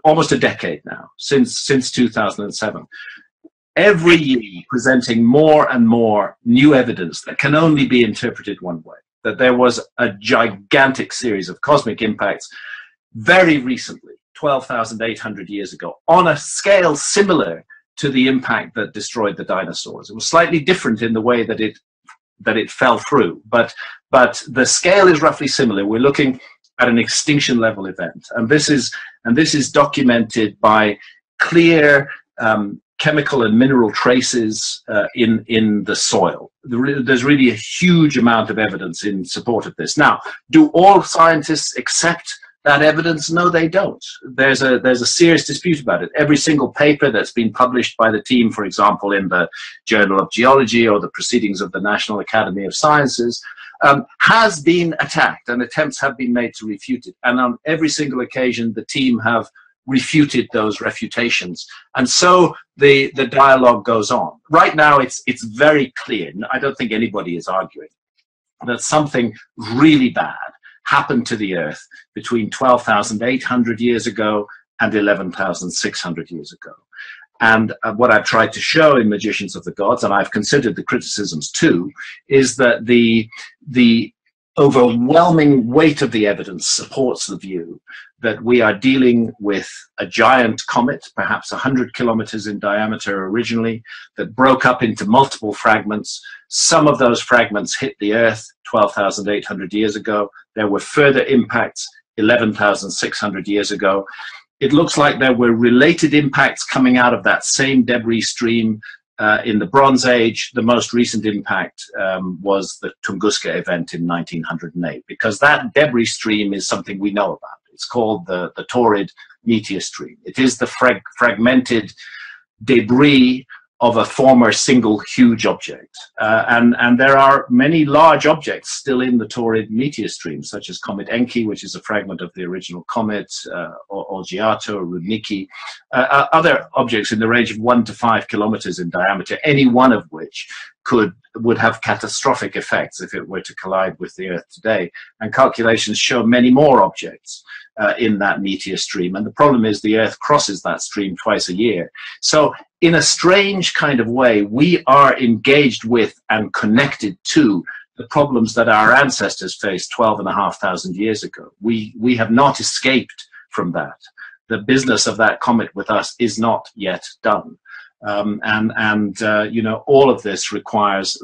almost a decade now, since 2007. Every year presenting more and more new evidence that can only be interpreted one way, that there was a gigantic series of cosmic impacts very recently, 12,800 years ago, on a scale similar to the impact that destroyed the dinosaurs. It was slightly different in the way that it fell through, but the scale is roughly similar. We're looking at an extinction level event, and this is documented by clear chemical and mineral traces in the soil. There's really a huge amount of evidence in support of this. Now, do all scientists accept that evidence? No, they don't. There's a serious dispute about it. Every single paper that's been published by the team, for example, in the Journal of Geology or the Proceedings of the National Academy of Sciences, has been attacked, and attempts have been made to refute it. And on every single occasion, the team have refuted those refutations. And so the dialogue goes on. Right now, it's very clear, I don't think anybody is arguing, that something really bad happened to the Earth between 12,800 years ago and 11,600 years ago. And what I've tried to show in Magicians of the Gods, and I've considered the criticisms too, is that the overwhelming weight of the evidence supports the view that we are dealing with a giant comet, perhaps 100 kilometers in diameter originally, that broke up into multiple fragments. Some of those fragments hit the Earth 12,800 years ago. There were further impacts 11,600 years ago. It looks like there were related impacts coming out of that same debris stream in the Bronze Age. The most recent impact was the Tunguska event in 1908, because that debris stream is something we know about. It's called the Taurid meteor stream. It is the fragmented debris of a former single huge object. And there are many large objects still in the Taurid meteor stream, such as Comet Encke, which is a fragment of the original comet, or Olgiato, or Rudniki, other objects in the range of 1 to 5 kilometers in diameter, any one of which would have catastrophic effects if it were to collide with the Earth today. And calculations show many more objects in that meteor stream. And the problem is the Earth crosses that stream twice a year. So in a strange kind of way, we are engaged with and connected to the problems that our ancestors faced 12,500 years ago. We have not escaped from that. The business of that comet with us is not yet done. You know, all of this requires,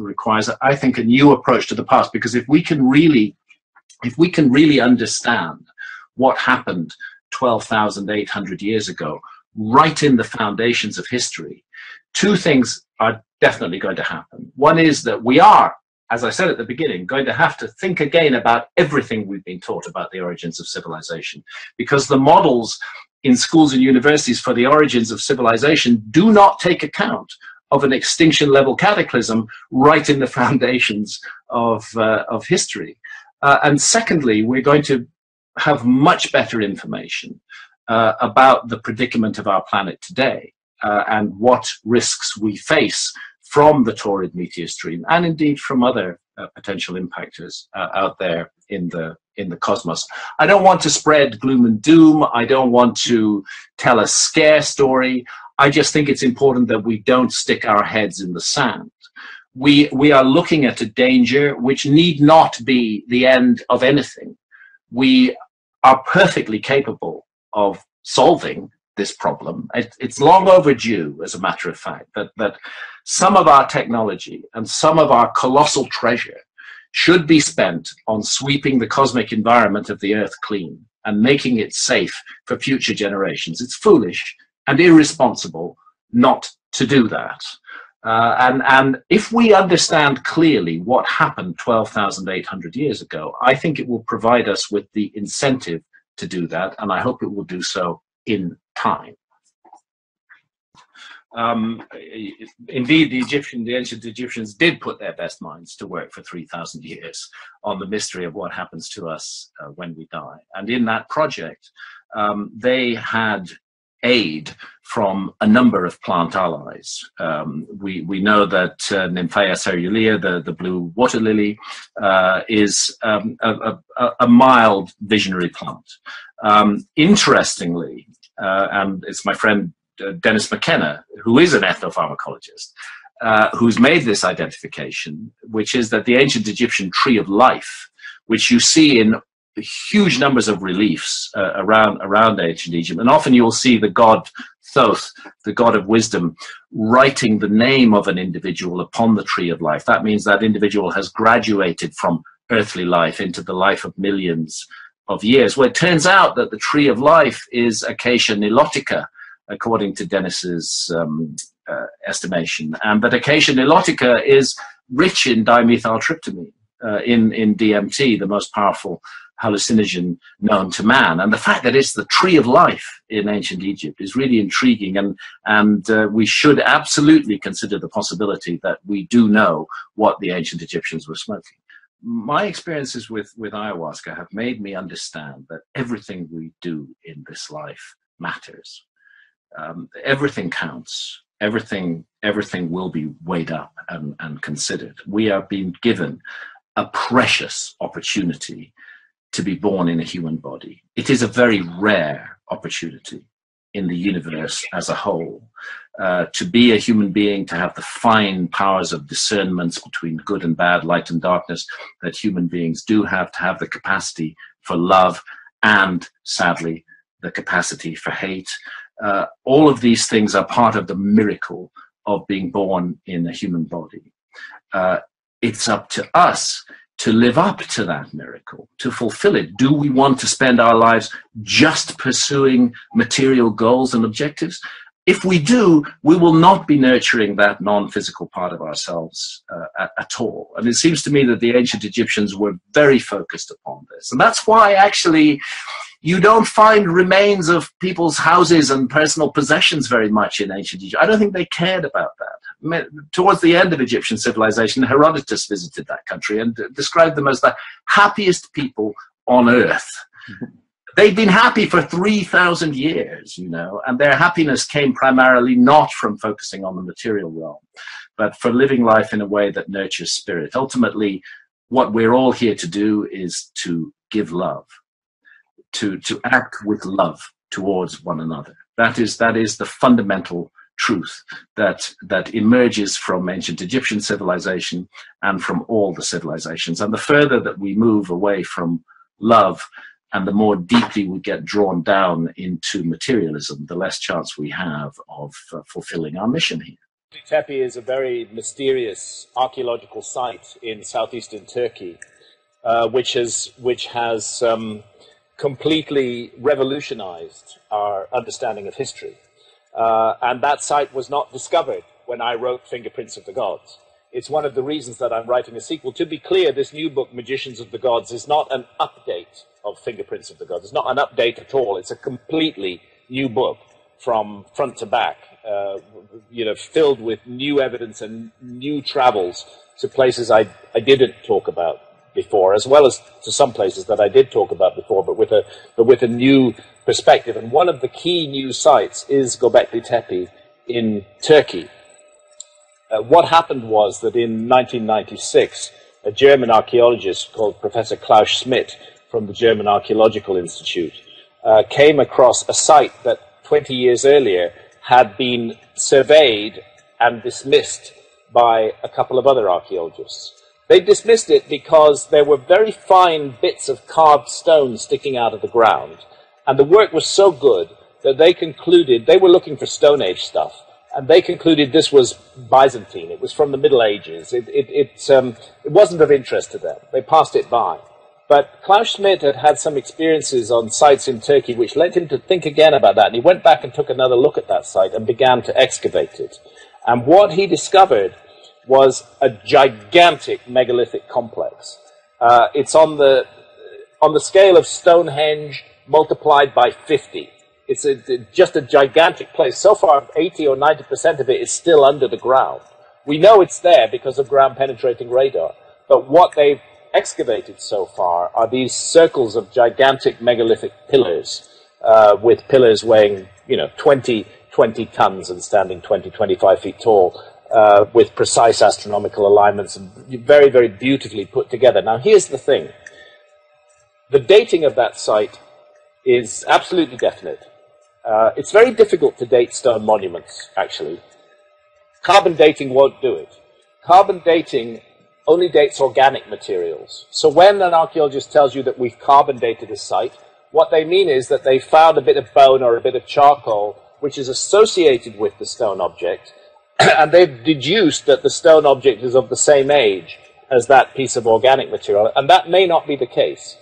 I think, a new approach to the past, because if we can really understand what happened 12,800 years ago, right in the foundations of history, two things are definitely going to happen. One is that we are, as I said at the beginning, going to have to think again about everything we've been taught about the origins of civilization, because the models in schools and universities for the origins of civilization do not take account of an extinction level cataclysm right in the foundations of history. And secondly, we're going to have much better information about the predicament of our planet today and what risks we face from the Taurid meteor stream, and indeed from other potential impactors out there in the cosmos. I don't want to spread gloom and doom. I don't want to tell a scare story. I just think it's important that we don't stick our heads in the sand. We are looking at a danger which need not be the end of anything. We are perfectly capable of solving this problem. It's long overdue, as a matter of fact, that some of our technology and some of our colossal treasure should be spent on sweeping the cosmic environment of the Earth clean and making it safe for future generations. It's foolish and irresponsible not to do that. And if we understand clearly what happened 12,800 years ago, I think it will provide us with the incentive to do that, and I hope it will do so in time. Indeed, the ancient Egyptians did put their best minds to work for 3,000 years on the mystery of what happens to us when we die. And in that project, they had aid from a number of plant allies. We know that Nymphaea cerulea, the blue water lily, is a mild visionary plant. Interestingly, and it's my friend Dennis McKenna, who is an ethnopharmacologist, who's made this identification, which is that the ancient Egyptian tree of life, which you see in huge numbers of reliefs around ancient Egypt, and often you'll see the god Thoth, the god of wisdom, writing the name of an individual upon the tree of life. That means that individual has graduated from earthly life into the life of millions of years. Well, it turns out that the tree of life is Acacia nilotica, according to Dennis's estimation, and that Acacia nilotica is rich in dimethyltryptamine, in DMT, the most powerful hallucinogen known to man. And the fact that it's the tree of life in ancient Egypt is really intriguing, and we should absolutely consider the possibility that we do know what the ancient Egyptians were smoking. My experiences with ayahuasca have made me understand that everything we do in this life matters. Everything counts. Everything will be weighed up and considered. We are being given a precious opportunity to be born in a human body. It is a very rare opportunity in the universe as a whole. To be a human being, to have the fine powers of discernment between good and bad, light and darkness that human beings do have, to have the capacity for love and, sadly, the capacity for hate. All of these things are part of the miracle of being born in a human body. It's up to us to live up to that miracle, to fulfill it. Do we want to spend our lives just pursuing material goals and objectives? If we do, we will not be nurturing that non-physical part of ourselves at all. And it seems to me that the ancient Egyptians were very focused upon this. And that's why actually you don't find remains of people's houses and personal possessions very much in ancient Egypt. I don't think they cared about that. Towards the end of Egyptian civilization, Herodotus visited that country and described them as the happiest people on earth. They'd been happy for 3,000 years, you know, and their happiness came primarily not from focusing on the material realm, but for living life in a way that nurtures spirit. Ultimately, what we're all here to do is to give love, to act with love towards one another. That is the fundamental truth that emerges from ancient Egyptian civilization and from all the civilizations. And the further that we move away from love, and the more deeply we get drawn down into materialism, the less chance we have of fulfilling our mission here. Tepe is a very mysterious archaeological site in southeastern Turkey, which has completely revolutionized our understanding of history. And that site was not discovered when I wrote Fingerprints of the Gods. It's one of the reasons that I'm writing a sequel. To be clear, this new book, Magicians of the Gods, is not an update of Fingerprints of the Gods. It's not an update at all. It's a completely new book from front to back, filled with new evidence and new travels to places I didn't talk about before, as well as to some places that I did talk about before, but with a new perspective. And one of the key new sites is Göbekli Tepe in Turkey. What happened was that in 1996, a German archaeologist called Professor Klaus Schmidt from the German Archaeological Institute came across a site that 20 years earlier had been surveyed and dismissed by a couple of other archaeologists. They dismissed it because there were very fine bits of carved stone sticking out of the ground, and the work was so good that they concluded, they were looking for Stone Age stuff, and they concluded this was Byzantine. It was from the Middle Ages. It wasn't of interest to them. They passed it by. But Klaus Schmidt had some experiences on sites in Turkey which led him to think again about that. And he went back and took another look at that site and began to excavate it. And what he discovered was a gigantic megalithic complex. It's on the scale of Stonehenge multiplied by 50. It's just a gigantic place. So far, 80 or 90% of it is still under the ground. We know it's there because of ground-penetrating radar. But what they've excavated so far are these circles of gigantic megalithic pillars, with pillars weighing, 20 tons and standing 20, 25 feet tall, with precise astronomical alignments and very, very beautifully put together. Now, here's the thing. The dating of that site is absolutely definite. It's very difficult to date stone monuments, actually. Carbon dating won't do it. Carbon dating only dates organic materials. So when an archaeologist tells you that we've carbon dated a site, what they mean is that they found a bit of bone or a bit of charcoal which is associated with the stone object, and they've deduced that the stone object is of the same age as that piece of organic material, and that may not be the case.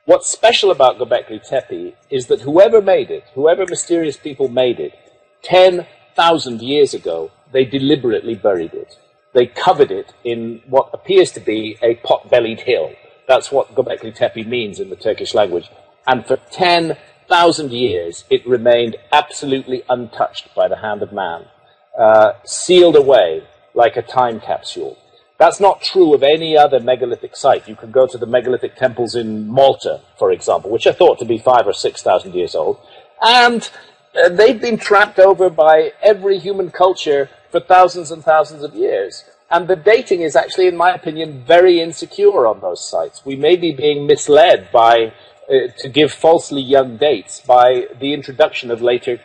What's special about Göbekli Tepe is that whoever made it, whoever mysterious people made it, 10,000 years ago, they deliberately buried it. They covered it in what appears to be a pot-bellied hill. That's what Göbekli Tepe means in the Turkish language. And for 10,000 years, it remained absolutely untouched by the hand of man, sealed away like a time capsule. That's not true of any other megalithic site. You can go to the megalithic temples in Malta, for example, which are thought to be 5,000 or 6,000 years old, and they've been trapped over by every human culture for thousands and thousands of years. And the dating is actually, in my opinion, very insecure on those sites. We may be being misled by to give falsely young dates by the introduction of later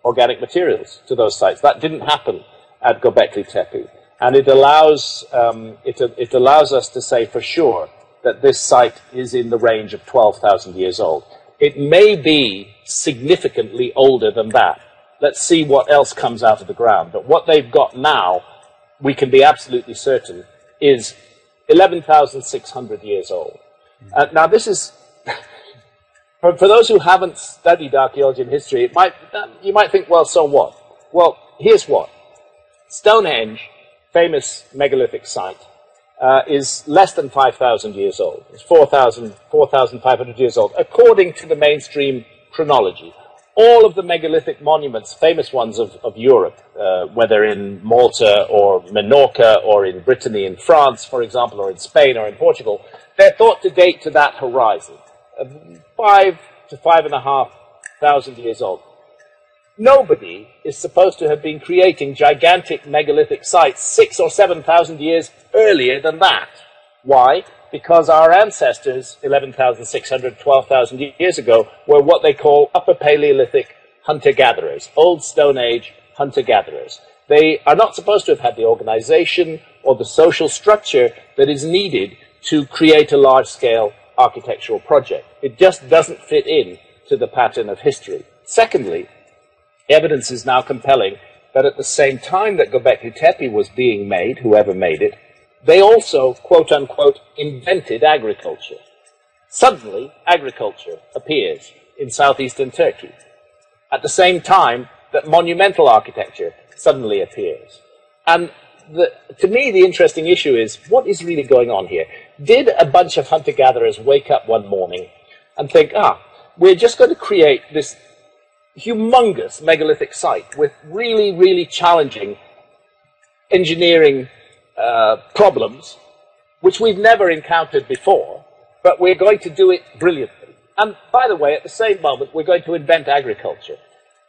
organic materials to those sites. That didn't happen at Göbekli Tepe. And it allows us to say for sure that this site is in the range of 12,000 years old. It may be significantly older than that. Let's see what else comes out of the ground. But what they've got now, we can be absolutely certain, is 11,600 years old. Now, this is, for those who haven't studied archaeology and history, you might think, well, so what? Well, here's what. Stonehenge, famous megalithic site, is less than 5,000 years old. It's 4,500 years old, according to the mainstream chronology. All of the megalithic monuments, famous ones of Europe, whether in Malta or Menorca or in Brittany in France, for example, or in Spain or in Portugal, they're thought to date to that horizon, 5 to 5,500 years old. Nobody is supposed to have been creating gigantic megalithic sites 6,000 or 7,000 years earlier than that. Why? Because our ancestors, 11,600, 12,000 years ago, were what they call Upper Paleolithic hunter-gatherers, Old Stone Age hunter-gatherers. They are not supposed to have had the organization or the social structure that is needed to create a large-scale architectural project. It just doesn't fit in to the pattern of history. Secondly, evidence is now compelling that at the same time that Göbekli Tepe was being made, whoever made it, they also, quote-unquote, invented agriculture. Suddenly, agriculture appears in southeastern Turkey at the same time that monumental architecture suddenly appears. And to me, the interesting issue is, what is really going on here? Did a bunch of hunter-gatherers wake up one morning and think, we're just going to create this humongous megalithic site with really, really challenging engineering problems, which we've never encountered before, but we're going to do it brilliantly. And by the way, at the same moment, we're going to invent agriculture.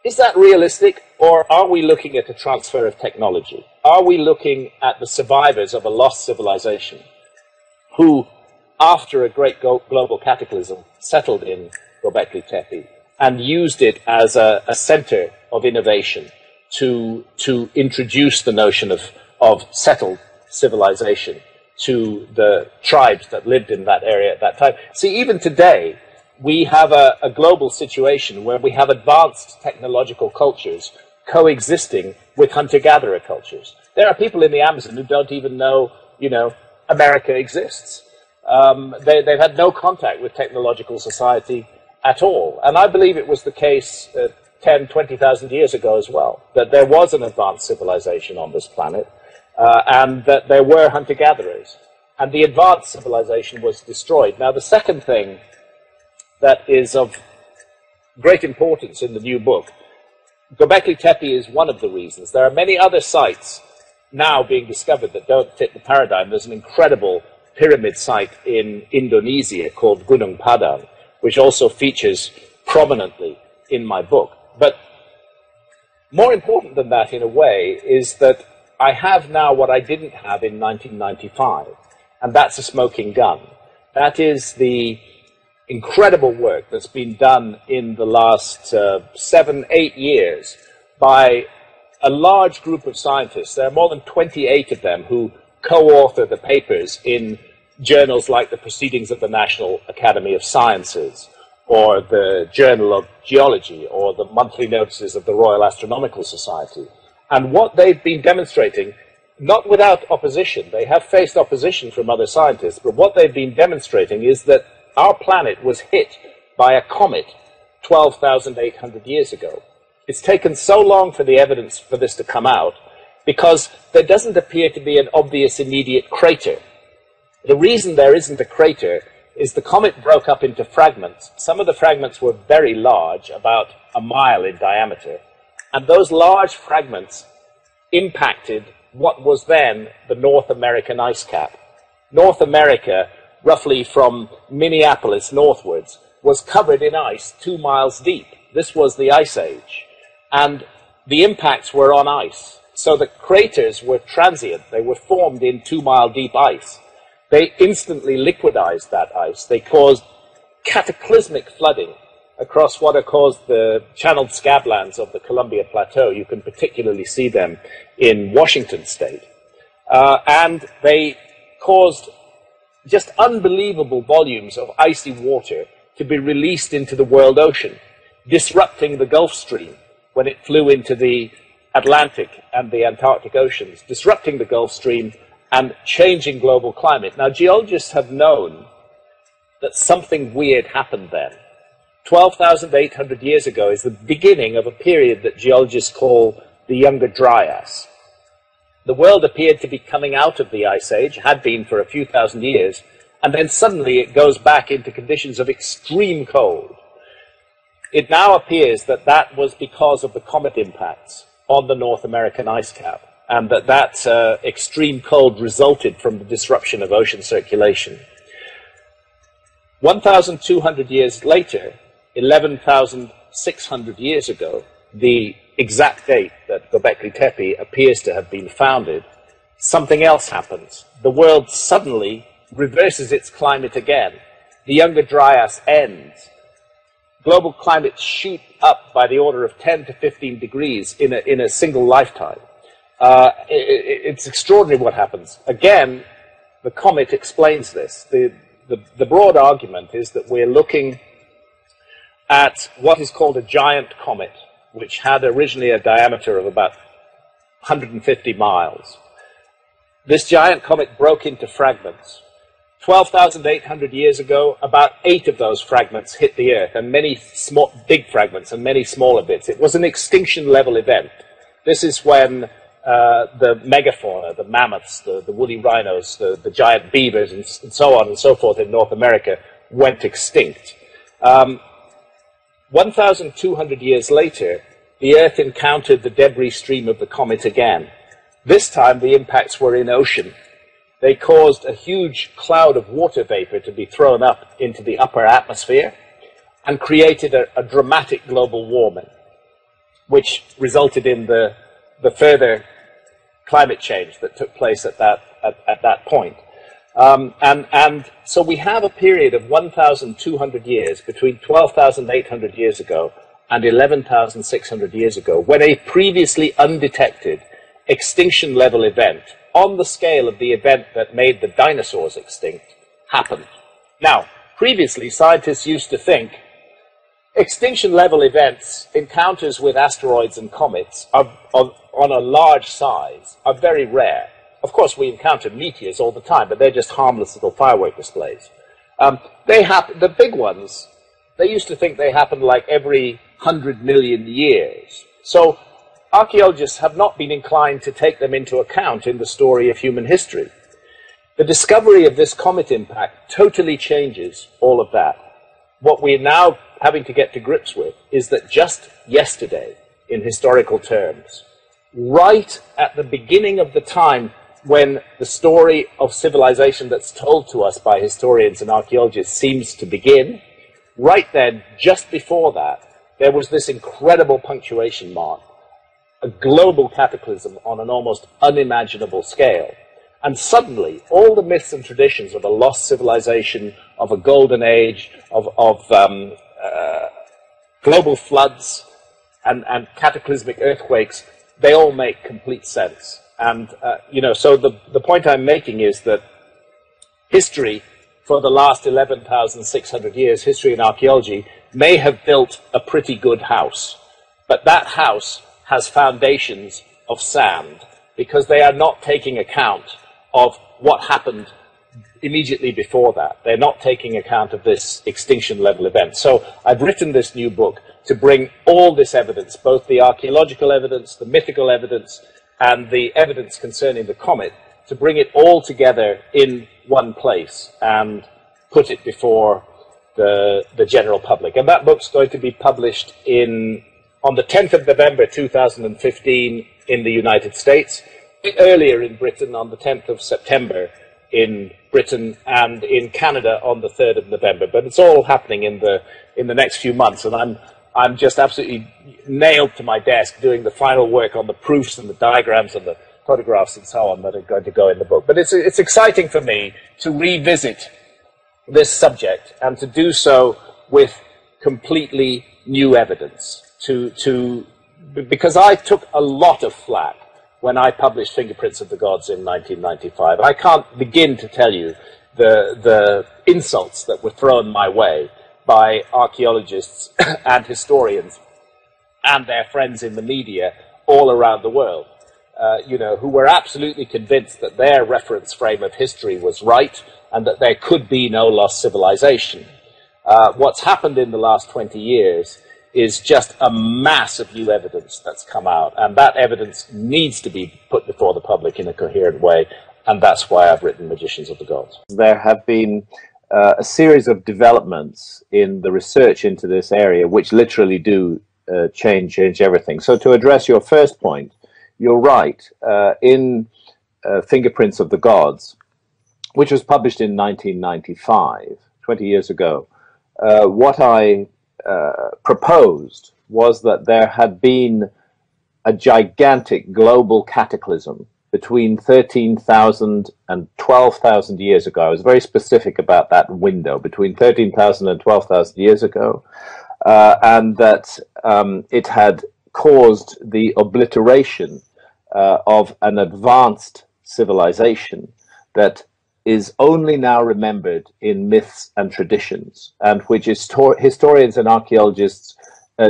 Is that realistic, or are we looking at a transfer of technology? Are we looking at the survivors of a lost civilization who, after a great global cataclysm, settled in Göbekli Tepe and used it as a center of innovation to introduce the notion of settled civilization to the tribes that lived in that area at that time? See, even today, we have a global situation where we have advanced technological cultures coexisting with hunter-gatherer cultures. There are people in the Amazon who don't even know, America exists. They've had no contact with technological society at all. And I believe it was the case 10, 20,000 years ago as well, that there was an advanced civilization on this planet, and that there were hunter-gatherers. And the advanced civilization was destroyed. Now, the second thing that is of great importance in the new book, Göbekli Tepe is one of the reasons. There are many other sites now being discovered that don't fit the paradigm. There's an incredible pyramid site in Indonesia called Gunung Padang, which also features prominently in my book. But more important than that, in a way, is that I have now what I didn't have in 1995, and that's a smoking gun. That is the incredible work that's been done in the last 7-8 years by a large group of scientists. There are more than 28 of them who co-author the papers in journals like the Proceedings of the National Academy of Sciences, or the Journal of Geology, or the monthly notices of the Royal Astronomical Society. And what they've been demonstrating, not without opposition, they have faced opposition from other scientists, but what they've been demonstrating is that our planet was hit by a comet 12,800 years ago. It's taken so long for the evidence for this to come out because there doesn't appear to be an obvious immediate crater. The reason there isn't a crater is the comet broke up into fragments. Some of the fragments were very large, about a mile in diameter, and those large fragments impacted what was then the North American ice cap. North America, roughly from Minneapolis northwards, was covered in ice 2 miles deep. This was the Ice Age, and the impacts were on ice. So the craters were transient. They were formed in 2 mile deep ice. They instantly liquidized that ice. They caused cataclysmic flooding across what are called the channeled scablands of the Columbia Plateau. You can particularly see them in Washington state. And they caused just unbelievable volumes of icy water to be released into the world ocean, disrupting the Gulf Stream when it flew into the Atlantic and the Antarctic Oceans, disrupting the Gulf Stream and changing global climate. Now, geologists have known that something weird happened then. 12,800 years ago is the beginning of a period that geologists call the Younger Dryas. The world appeared to be coming out of the Ice Age, had been for a few thousand years, and then suddenly it goes back into conditions of extreme cold. It now appears that that was because of the comet impacts on the North American ice cap, and that extreme cold resulted from the disruption of ocean circulation. 1,200 years later, 11,600 years ago, the exact date that Göbekli Tepe appears to have been founded, something else happens. The world suddenly reverses its climate again. The Younger Dryas ends. Global climate shoot up by the order of 10 to 15 degrees in a single lifetime. It's extraordinary what happens. Again, the comet explains this. The broad argument is that we're looking at what is called a giant comet, which had originally a diameter of about 150 miles. This giant comet broke into fragments. 12,800 years ago, about 8 of those fragments hit the Earth, and many big fragments and many smaller bits. It was an extinction-level event. This is when the megafauna, the mammoths, the woolly rhinos, the giant beavers, and so on and so forth in North America went extinct. 1,200 years later, the Earth encountered the debris stream of the comet again. This time, the impacts were in ocean. They caused a huge cloud of water vapor to be thrown up into the upper atmosphere and created a dramatic global warming, which resulted in the further climate change that took place at that point. And so we have a period of 1,200 years between 12,800 years ago and 11,600 years ago when a previously undetected extinction-level event on the scale of the event that made the dinosaurs extinct happened. Now, previously, scientists used to think extinction-level events, encounters with asteroids and comets on a large size, are very rare. Of course, we encounter meteors all the time, but they're just harmless little firework displays. The big ones, they used to think they happened like every 100 million years. So archaeologists have not been inclined to take them into account in the story of human history. The discovery of this comet impact totally changes all of that. What we're now having to get to grips with is that just yesterday, in historical terms, right at the beginning of the time when the story of civilization that's told to us by historians and archaeologists seems to begin, right then, just before that, there was this incredible punctuation mark, a global cataclysm on an almost unimaginable scale. And suddenly, all the myths and traditions of a lost civilization, of a golden age, of global floods and cataclysmic earthquakes, they all make complete sense. And, so the point I'm making is that history for the last 11,600 years, history and archaeology, may have built a pretty good house. But that house has foundations of sand because they are not taking account of what happened immediately before that. They're not taking account of this extinction level event. So I've written this new book to bring all this evidence, both the archaeological evidence, the mythical evidence, and the evidence concerning the comet, to bring it all together in one place and put it before the general public. And that book's going to be published on the 10th of November 2015 in the United States, earlier in Britain on the 10th of September in Britain, and in Canada on the 3rd of November. But it's all happening in the next few months, and I'm just absolutely nailed to my desk doing the final work on the proofs and the diagrams and the photographs and so on that are going to go in the book. But it's exciting for me to revisit this subject and to do so with completely new evidence. Because I took a lot of flack when I published Fingerprints of the Gods in 1995. I can't begin to tell you the insults that were thrown my way by archaeologists and historians and their friends in the media all around the world, who were absolutely convinced that their reference frame of history was right and that there could be no lost civilization. What's happened in the last 20 years is just a mass of new evidence that's come out, and that evidence needs to be put before the public in a coherent way, and that's why I've written Magicians of the Gods. There have been a series of developments in the research into this area which literally do change everything. So to address your first point, you're right. In Fingerprints of the Gods, which was published in 1995, 20 years ago, what I proposed was that there had been a gigantic global cataclysm between 13,000 and 12,000 years ago. I was very specific about that window, between 13,000 and 12,000 years ago, and that it had caused the obliteration of an advanced civilization that is only now remembered in myths and traditions, and which historians and archaeologists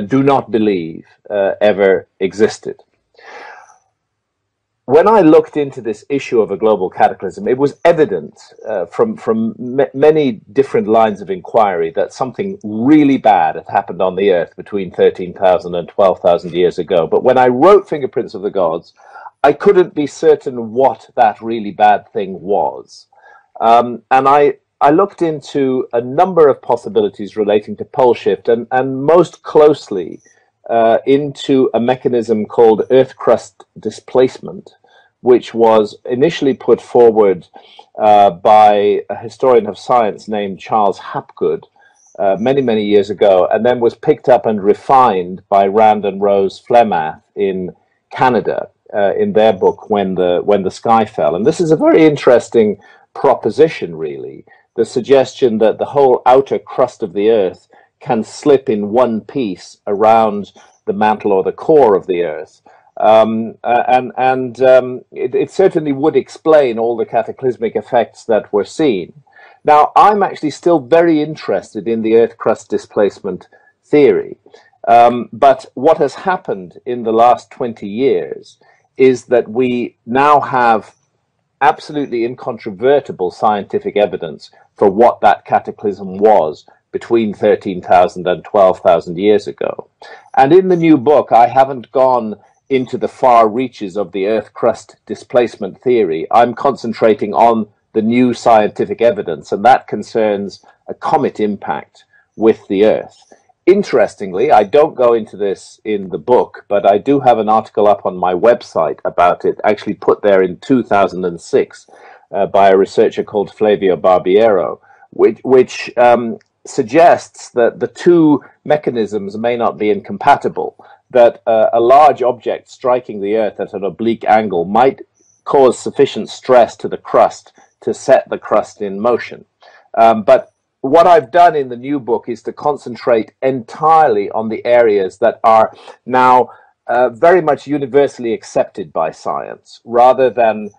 do not believe ever existed. When I looked into this issue of a global cataclysm, it was evident from many different lines of inquiry that something really bad had happened on the Earth between 13,000 and 12,000 years ago. But when I wrote Fingerprints of the Gods, I couldn't be certain what that really bad thing was. And I looked into a number of possibilities relating to pole shift, and most closely into a mechanism called earth crust displacement, which was initially put forward by a historian of science named Charles Hapgood many years ago, and then was picked up and refined by Rand and Rose Flemath in Canada in their book When the Sky Fell. And this is a very interesting proposition, really, the suggestion that the whole outer crust of the Earth can slip in one piece around the mantle or the core of the Earth. It certainly would explain all the cataclysmic effects that were seen. Now, I'm actually still very interested in the Earth crust displacement theory. But what has happened in the last 20 years is that we now have absolutely incontrovertible scientific evidence for what that cataclysm was between 13,000 and 12,000 years ago. And in the new book, I haven't gone into the far reaches of the Earth crust displacement theory. I'm concentrating on the new scientific evidence, and that concerns a comet impact with the Earth. Interestingly, I don't go into this in the book, but I do have an article up on my website about it, actually put there in 2006 by a researcher called Flavio Barbiero, which suggests that the two mechanisms may not be incompatible, that a large object striking the Earth at an oblique angle might cause sufficient stress to the crust to set the crust in motion. But what I've done in the new book is to concentrate entirely on the areas that are now very much universally accepted by science, rather than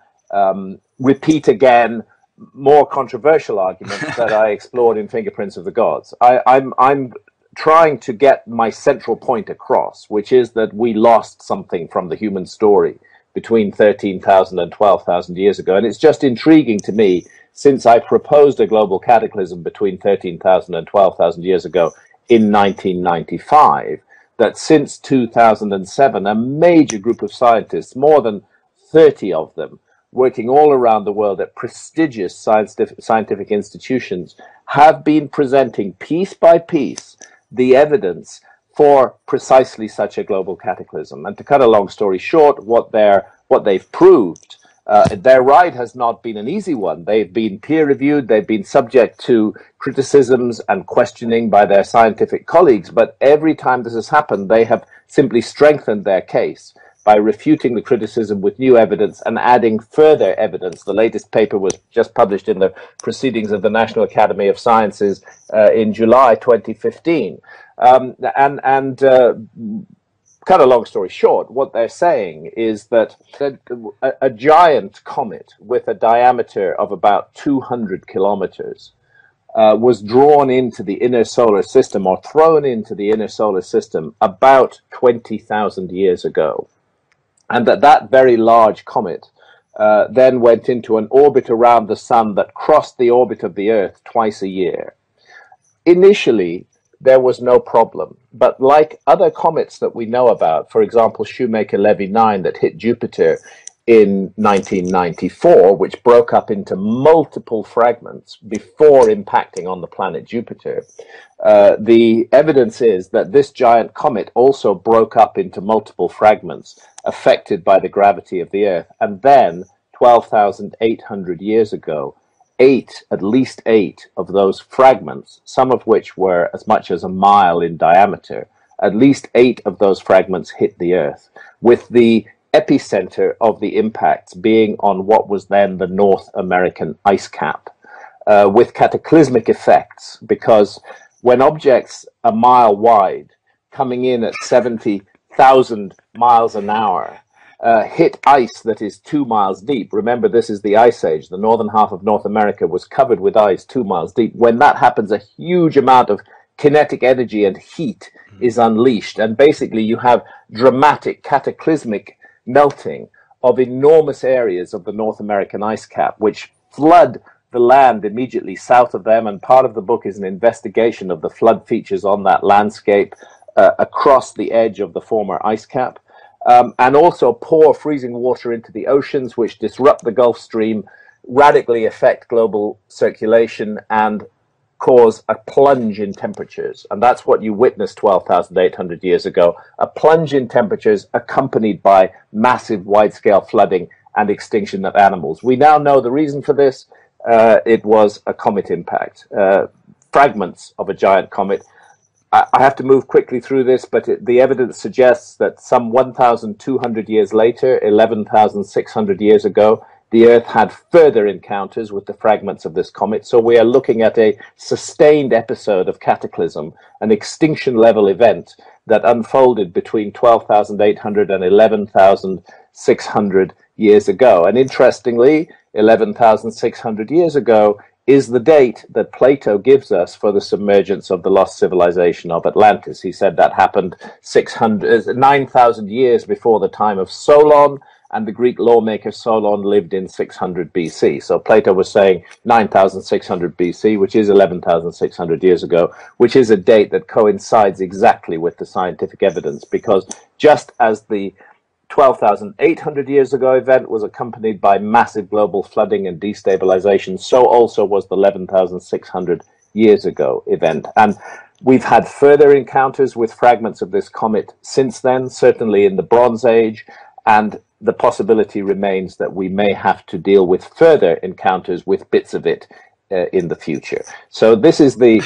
repeat again more controversial arguments that I explored in Fingerprints of the Gods. I'm trying to get my central point across, which is that we lost something from the human story between 13,000 and 12,000 years ago. And it's just intriguing to me, since I proposed a global cataclysm between 13,000 and 12,000 years ago in 1995, that since 2007, a major group of scientists, more than 30 of them, working all around the world at prestigious scientific institutions, have been presenting piece by piece the evidence for precisely such a global cataclysm. And to cut a long story short, what they've proved, their ride has not been an easy one. They've been peer-reviewed, they've been subject to criticisms and questioning by their scientific colleagues, but every time this has happened, they have simply strengthened their case by refuting the criticism with new evidence and adding further evidence. The latest paper was just published in the Proceedings of the National Academy of Sciences in July 2015. Cut a long story short, what they're saying is that a giant comet with a diameter of about 200 kilometers was drawn into the inner solar system, or thrown into the inner solar system, about 20,000 years ago. And that very large comet then went into an orbit around the sun that crossed the orbit of the Earth twice a year. Initially, there was no problem. But like other comets that we know about, for example, Shoemaker-Levy 9 that hit Jupiter in 1994, which broke up into multiple fragments before impacting on the planet Jupiter, the evidence is that this giant comet also broke up into multiple fragments affected by the gravity of the Earth. And then, 12,800 years ago, at least eight of those fragments, some of which were as much as a mile in diameter, at least 8 of those fragments hit the Earth, with the epicenter of the impacts being on what was then the North American ice cap, with cataclysmic effects, because when objects a mile wide, coming in at 70,000 miles an hour, hit ice that is 2 miles deep. Remember, this is the Ice Age. The northern half of North America was covered with ice 2 miles deep. When that happens, a huge amount of kinetic energy and heat is unleashed. And basically, you have dramatic, cataclysmic melting of enormous areas of the North American ice cap, which flood the land immediately south of them. And part of the book is an investigation of the flood features on that landscape across the edge of the former ice cap. And also pour freezing water into the oceans, which disrupt the Gulf Stream, radically affect global circulation, and cause a plunge in temperatures. And that's what you witnessed 12,800 years ago, a plunge in temperatures accompanied by massive wide-scale flooding and extinction of animals. We now know the reason for this. It was a comet impact, fragments of a giant comet. I have to move quickly through this, but the evidence suggests that some 1,200 years later, 11,600 years ago, the Earth had further encounters with the fragments of this comet. So we are looking at a sustained episode of cataclysm, an extinction-level event that unfolded between 12,800 and 11,600 years ago. And interestingly, 11,600 years ago is the date that Plato gives us for the submergence of the lost civilization of Atlantis. He said that happened 9,000 years before the time of Solon, and the Greek lawmaker Solon lived in 600 BC. So Plato was saying 9,600 BC, which is 11,600 years ago, which is a date that coincides exactly with the scientific evidence, because just as the 12,800 years ago event was accompanied by massive global flooding and destabilization, so also was the 11,600 years ago event. And we've had further encounters with fragments of this comet since then, certainly in the Bronze Age, and the possibility remains that we may have to deal with further encounters with bits of it in the future. So this is the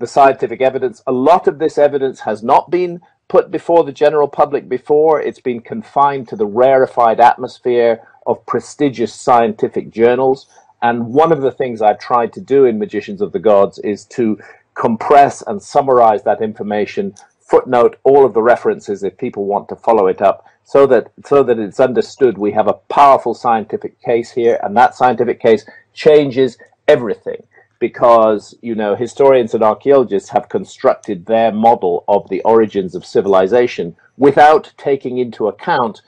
scientific evidence. A lot of this evidence has not been put before the general public before. It's been confined to the rarefied atmosphere of prestigious scientific journals. And one of the things I tried to do in Magicians of the Gods is to compress and summarize that information, footnote all of the references if people want to follow it up, so that it's understood we have a powerful scientific case here, and that scientific case changes everything, because, you know, historians and archaeologists have constructed their model of the origins of civilization without taking into account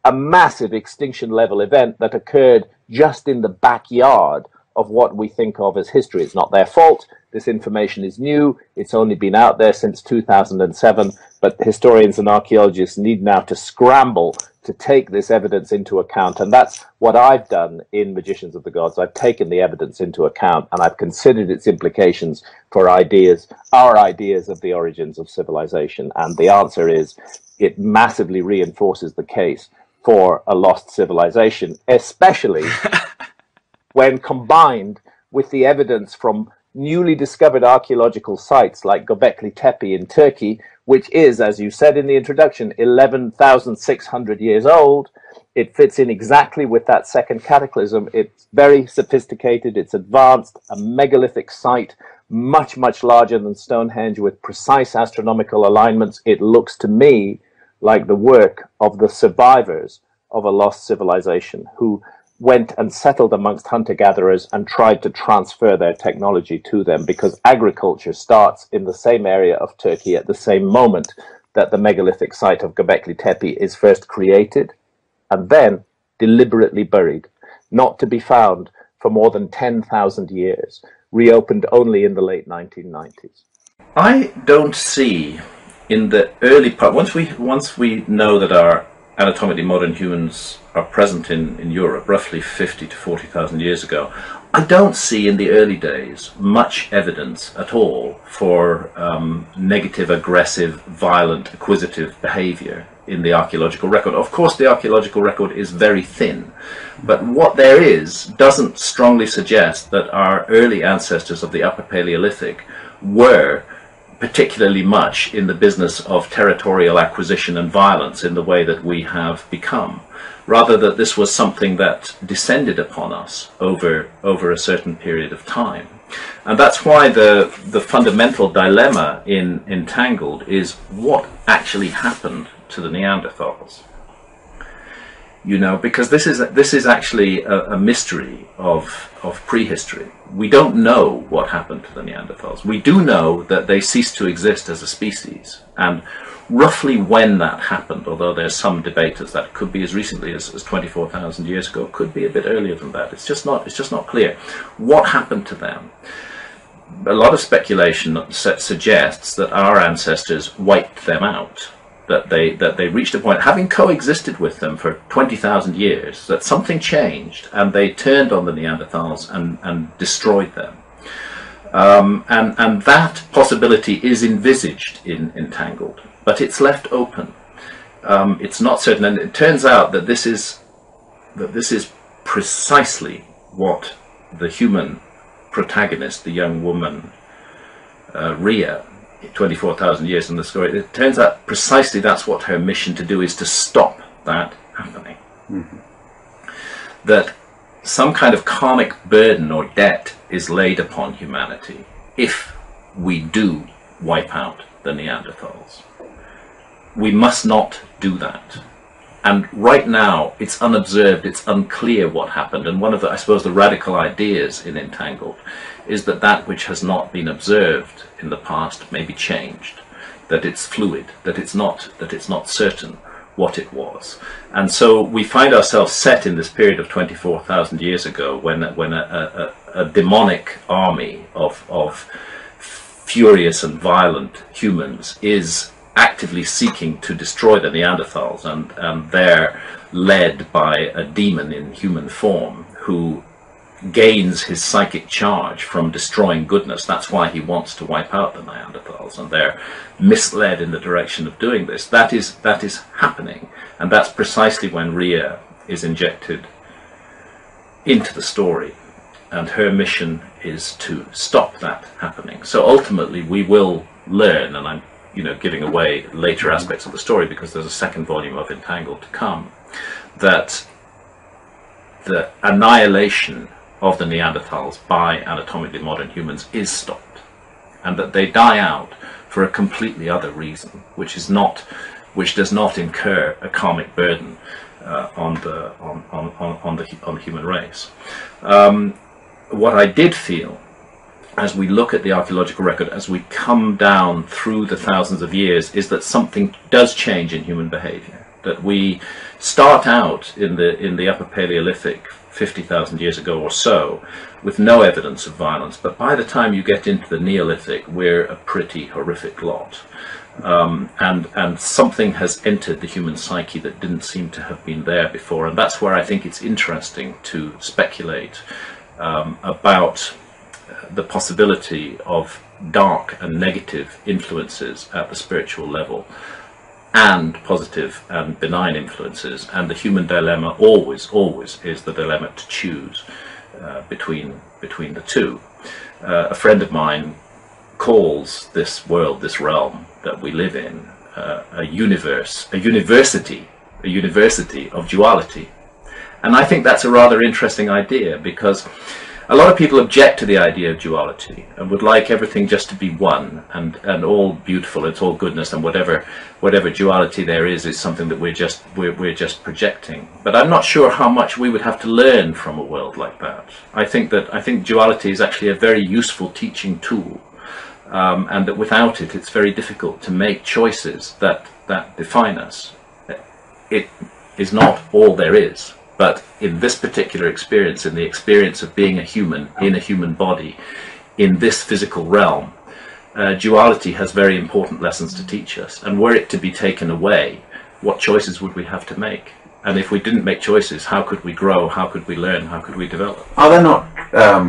a massive extinction level event that occurred just in the backyard of what we think of as history. It's not their fault. This information is new. It's only been out there since 2007, but historians and archaeologists need now to scramble to take this evidence into account. And that's what I've done in Magicians of the Gods. I've taken the evidence into account, and I've considered its implications for our ideas of the origins of civilization. And the answer is, it massively reinforces the case for a lost civilization, especially when combined with the evidence from newly discovered archaeological sites like Göbekli Tepe in Turkey, which is, as you said in the introduction, 11,600 years old. It fits in exactly with that second cataclysm. It's very sophisticated, it's advanced, a megalithic site, much, much larger than Stonehenge, with precise astronomical alignments. It looks to me like the work of the survivors of a lost civilization who went and settled amongst hunter-gatherers and tried to transfer their technology to them, because agriculture starts in the same area of Turkey at the same moment that the megalithic site of Göbekli Tepe is first created and then deliberately buried, not to be found for more than 10,000 years, reopened only in the late 1990s. I don't see in the early part, once we know that our anatomically modern humans are present in Europe roughly 50 to 40,000 years ago, I don't see in the early days much evidence at all for negative, aggressive, violent, acquisitive behavior in the archaeological record. Of course, the archaeological record is very thin, but what there is doesn't strongly suggest that our early ancestors of the Upper Paleolithic were particularly much in the business of territorial acquisition and violence in the way that we have become. Rather, that this was something that descended upon us over a certain period of time. And that's why the fundamental dilemma in Entangled is what actually happened to the Neanderthals. You know, because this is actually a mystery of prehistory. We don't know what happened to the Neanderthals. We do know that they ceased to exist as a species, and roughly when that happened, although there's some debate as that could be as recently as 24,000 years ago, could be a bit earlier than that. It's just not clear what happened to them. A lot of speculation suggests that our ancestors wiped them out. That they reached a point, having coexisted with them for 20,000 years, that something changed and they turned on the Neanderthals and destroyed them. And that possibility is envisaged in Entangled, but it's left open. It's not certain, and it turns out that this is precisely what the human protagonist, the young woman Rhea, 24,000 years in the story, it turns out precisely that's what her mission to do is, to stop that happening. Mm-hmm. That some kind of karmic burden or debt is laid upon humanity if we do wipe out the Neanderthals. We must not do that. And right now, it's unobserved, it's unclear what happened. And one of the, I suppose, the radical ideas in Entangled is that that which has not been observed in the past may be changed, that it's fluid, that it's not certain what it was. And so we find ourselves set in this period of 24,000 years ago when a demonic army of furious and violent humans is actively seeking to destroy the Neanderthals, and they're led by a demon in human form who gains his psychic charge from destroying goodness. That's why he wants to wipe out the Neanderthals, and they're misled in the direction of doing this. That is happening, and that's precisely when Rhea is injected into the story, and her mission is to stop that happening. So ultimately we will learn, and I'm giving away later aspects of the story because there's a second volume of Entangled to come, that the annihilation of the Neanderthals by anatomically modern humans is stopped, and that they die out for a completely other reason, which does not incur a karmic burden on the human race. What I did feel, as we look at the archaeological record, as we come down through the thousands of years, is that something does change in human behavior. That we start out in the Upper Paleolithic 50,000 years ago or so with no evidence of violence, but by the time you get into the Neolithic, we're a pretty horrific lot. And something has entered the human psyche that didn't seem to have been there before, and that's where I think it's interesting to speculate about the possibility of dark and negative influences at the spiritual level, and positive and benign influences, and the human dilemma always is the dilemma to choose between the two. A friend of mine calls this world, this realm that we live in, a university of duality. And I think that's a rather interesting idea, because a lot of people object to the idea of duality and would like everything just to be one and all beautiful, it's all goodness, and whatever duality there is something that we're just projecting. But I'm not sure how much we would have to learn from a world like that. I think duality is actually a very useful teaching tool, and that without it, it's very difficult to make choices that define us. It is not all there is. But in this particular experience, in the experience of being a human in a human body, in this physical realm, duality has very important lessons to teach us. And were it to be taken away, what choices would we have to make? And if we didn't make choices, how could we grow? How could we learn? How could we develop? Are there not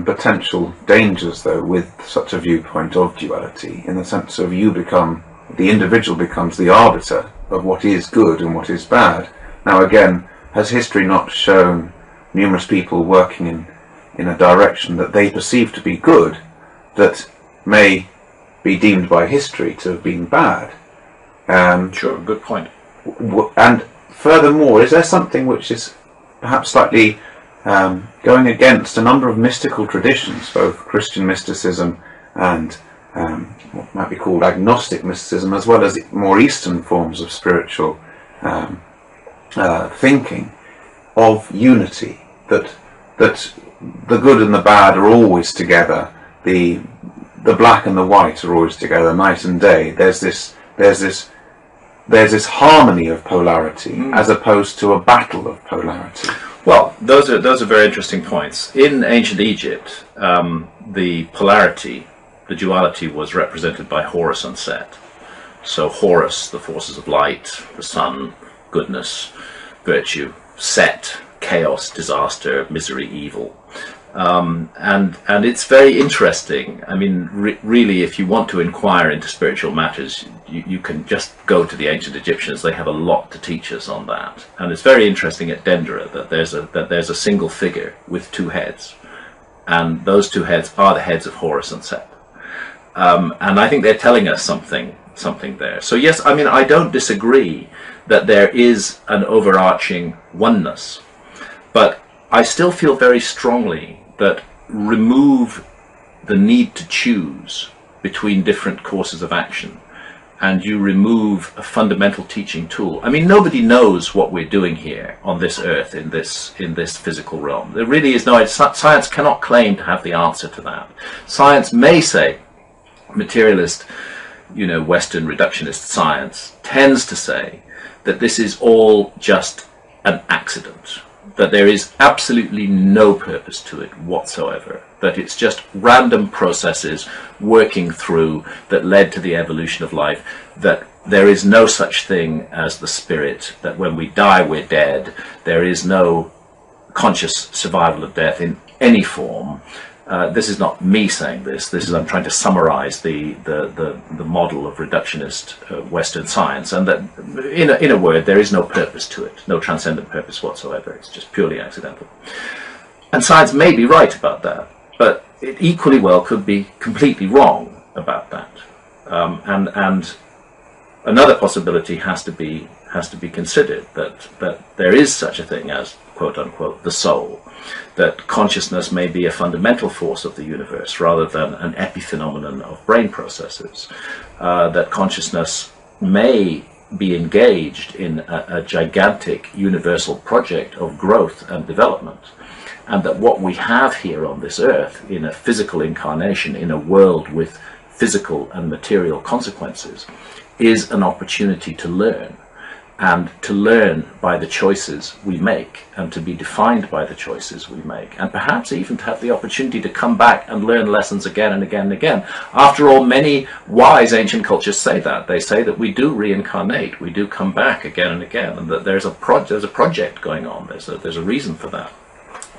potential dangers, though, with such a viewpoint of duality, in the sense of the individual becomes the arbiter of what is good and what is bad? Now, again, has history not shown numerous people working in a direction that they perceive to be good, that may be deemed by history to have been bad? Sure, good point. And furthermore, is there something which is perhaps slightly going against a number of mystical traditions, both Christian mysticism and what might be called agnostic mysticism, as well as more Eastern forms of spiritual thinking, of unity, that the good and the bad are always together, the black and the white are always together, night and day. There's this harmony of polarity, as opposed to a battle of polarity. Well, those are very interesting points. In ancient Egypt, the polarity, the duality, was represented by Horus and Set. So Horus, the forces of light, the sun, goodness, virtue; Set, chaos, disaster, misery, evil. And it's very interesting. I mean, really, if you want to inquire into spiritual matters, you can just go to the ancient Egyptians. They have a lot to teach us on that. And it's very interesting at Dendera that there's a single figure with two heads, and those two heads are the heads of Horus and Set. And I think they're telling us something there. So yes, I mean, I don't disagree that there is an overarching oneness, but I still feel very strongly that remove the need to choose between different courses of action, and you remove a fundamental teaching tool. I mean, nobody knows what we're doing here on this earth, in this physical realm. There really is no, science cannot claim to have the answer to that. Science may say, materialist, Western reductionist science tends to say that this is all just an accident, that there is absolutely no purpose to it whatsoever, that it's just random processes working through that led to the evolution of life, that there is no such thing as the spirit, that when we die we're dead, there is no conscious survival of death in any form. This is not me saying this. I'm trying to summarize the model of reductionist Western science, and that in a word, there is no purpose to it, no transcendent purpose whatsoever. It's just purely accidental. And science may be right about that, but it equally well could be completely wrong about that. And another possibility has to be considered, that there is such a thing as, quote unquote, the soul, that consciousness may be a fundamental force of the universe rather than an epiphenomenon of brain processes, that consciousness may be engaged in a gigantic universal project of growth and development, and that what we have here on this earth, in a physical incarnation, in a world with physical and material consequences, is an opportunity to learn, and to learn by the choices we make, and to be defined by the choices we make, and perhaps even to have the opportunity to come back and learn lessons again and again and again. After all, many wise ancient cultures say that. They say that we do reincarnate, we do come back again and again, and that there's a project going on, there's a reason for that.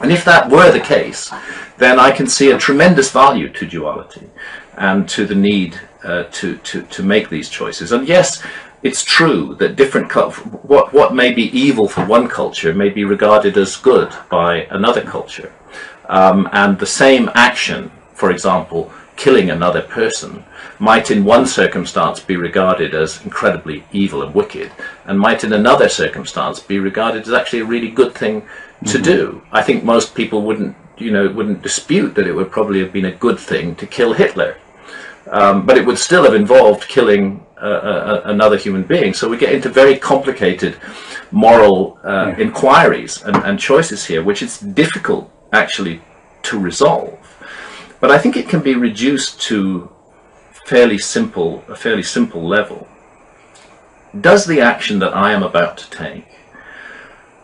And if that were the case, then I can see a tremendous value to duality and to the need to make these choices. And yes, it's true that what may be evil for one culture may be regarded as good by another culture. And the same action, for example, killing another person, might in one circumstance be regarded as incredibly evil and wicked, and might in another circumstance be regarded as actually a really good thing to do. I think most people wouldn't dispute that it would probably have been a good thing to kill Hitler. But it would still have involved killing another human being. So we get into very complicated moral inquiries and choices here, which is difficult actually to resolve. But I think it can be reduced to a fairly simple level. Does the action that I am about to take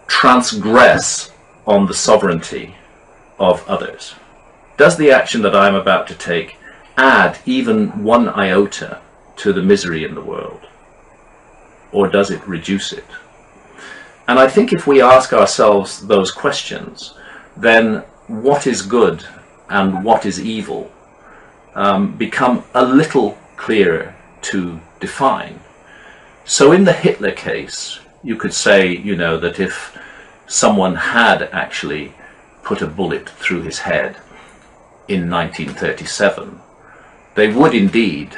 transgress on the sovereignty of others? Does the action that I am about to take add even one iota to the misery in the world? Or does it reduce it? And I think if we ask ourselves those questions, then what is good and what is evil become a little clearer to define. So in the Hitler case, you could say, that if someone had actually put a bullet through his head in 1937, they would indeed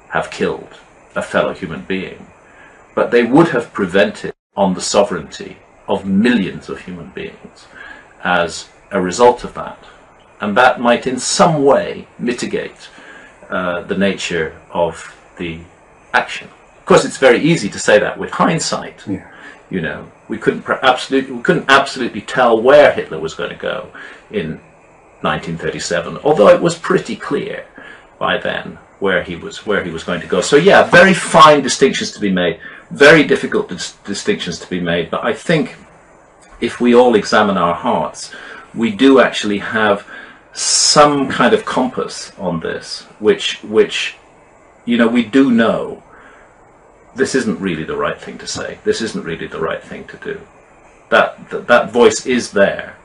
have killed a fellow human being, but they would have prevented on the sovereignty of millions of human beings as a result of that. And that might in some way mitigate the nature of the action. Of course, it's very easy to say that with hindsight. Yeah. We couldn't absolutely tell where Hitler was going to go in 1937, although it was pretty clear by then where he was going to go. So yeah, very fine distinctions to be made, very difficult distinctions to be made. But I think if we all examine our hearts, we do actually have some kind of compass on this, which we do know this isn't really the right thing to say. This isn't really the right thing to do. That voice is there,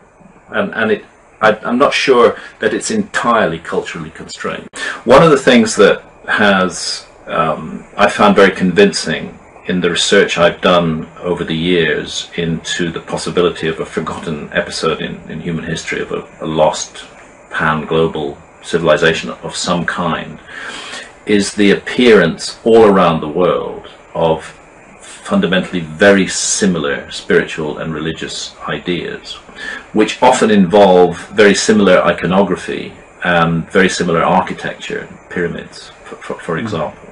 and I'm not sure that it's entirely culturally constrained. One of the things that I found very convincing in the research I've done over the years into the possibility of a forgotten episode in human history, of a lost pan-global civilization of some kind, is the appearance all around the world of fundamentally very similar spiritual and religious ideas, which often involve very similar iconography and very similar architecture, pyramids, for example.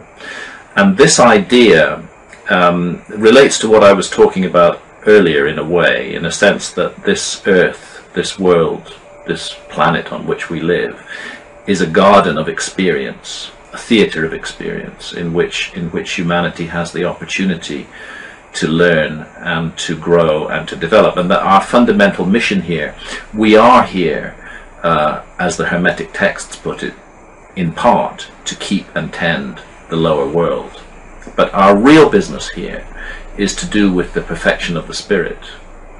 And this idea relates to what I was talking about earlier in a way, in a sense that this earth, this world, this planet on which we live, is a garden of experience, a theatre of experience in which humanity has the opportunity to learn and to grow and to develop. And that our fundamental mission here, we are here, as the Hermetic texts put it, in part to keep and tend the lower world. But our real business here is to do with the perfection of the spirit.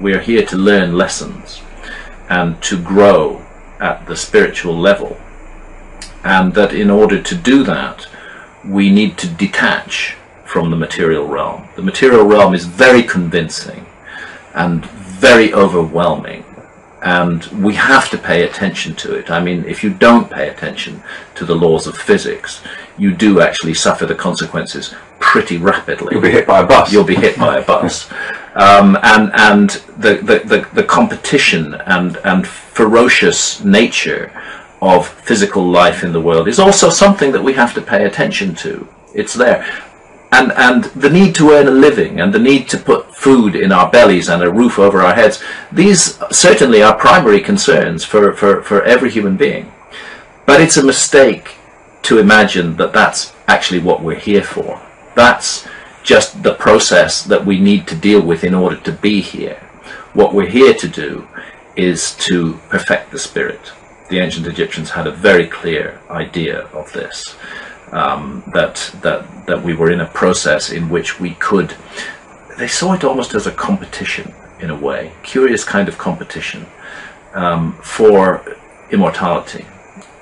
We are here to learn lessons and to grow at the spiritual level. And that in order to do that, we need to detach from the material realm. The material realm is very convincing and very overwhelming, and we have to pay attention to it. I mean, if you don't pay attention to the laws of physics, you do actually suffer the consequences pretty rapidly. You'll be hit by a bus. You'll be hit by a bus. and the competition and ferocious nature of physical life in the world is also something that we have to pay attention to. It's there. And the need to earn a living and the need to put food in our bellies and a roof over our heads, these certainly are primary concerns for every human being. But it's a mistake to imagine that that's actually what we're here for. That's just the process that we need to deal with in order to be here. What we're here to do is to perfect the spirit. The ancient Egyptians had a very clear idea of this, that we were in a process in which we could, they saw it almost as a competition in a way, curious kind of competition for immortality,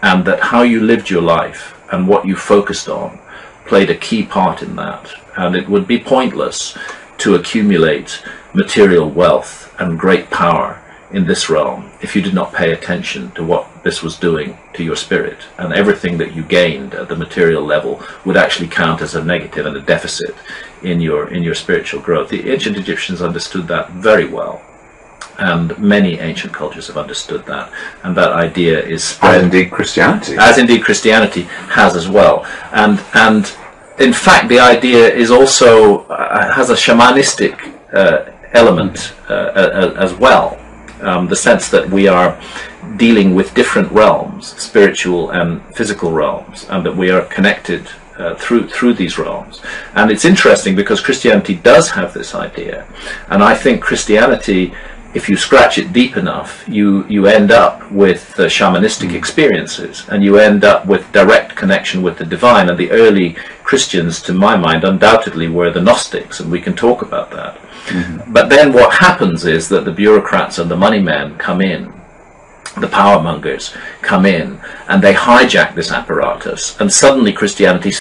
and that how you lived your life and what you focused on played a key part in that. And it would be pointless to accumulate material wealth and great power in this realm if you did not pay attention to what this was doing to your spirit, and everything that you gained at the material level would actually count as a negative and a deficit in your spiritual growth. The ancient Egyptians understood that very well, and many ancient cultures have understood that, and that idea is spread, as indeed Christianity, has as well. And in fact, the idea is also has a shamanistic element as well. The sense that we are dealing with different realms, spiritual and physical realms, and that we are connected through these realms. And it's interesting because Christianity does have this idea, and I think Christianity, if you scratch it deep enough, you end up with shamanistic experiences, and you end up with direct connection with the divine. And the early Christians, to my mind, undoubtedly were the Gnostics, and we can talk about that. Mm-hmm. But then what happens is that the bureaucrats and the money men come in, the power mongers come in, and they hijack this apparatus, and suddenly Christianity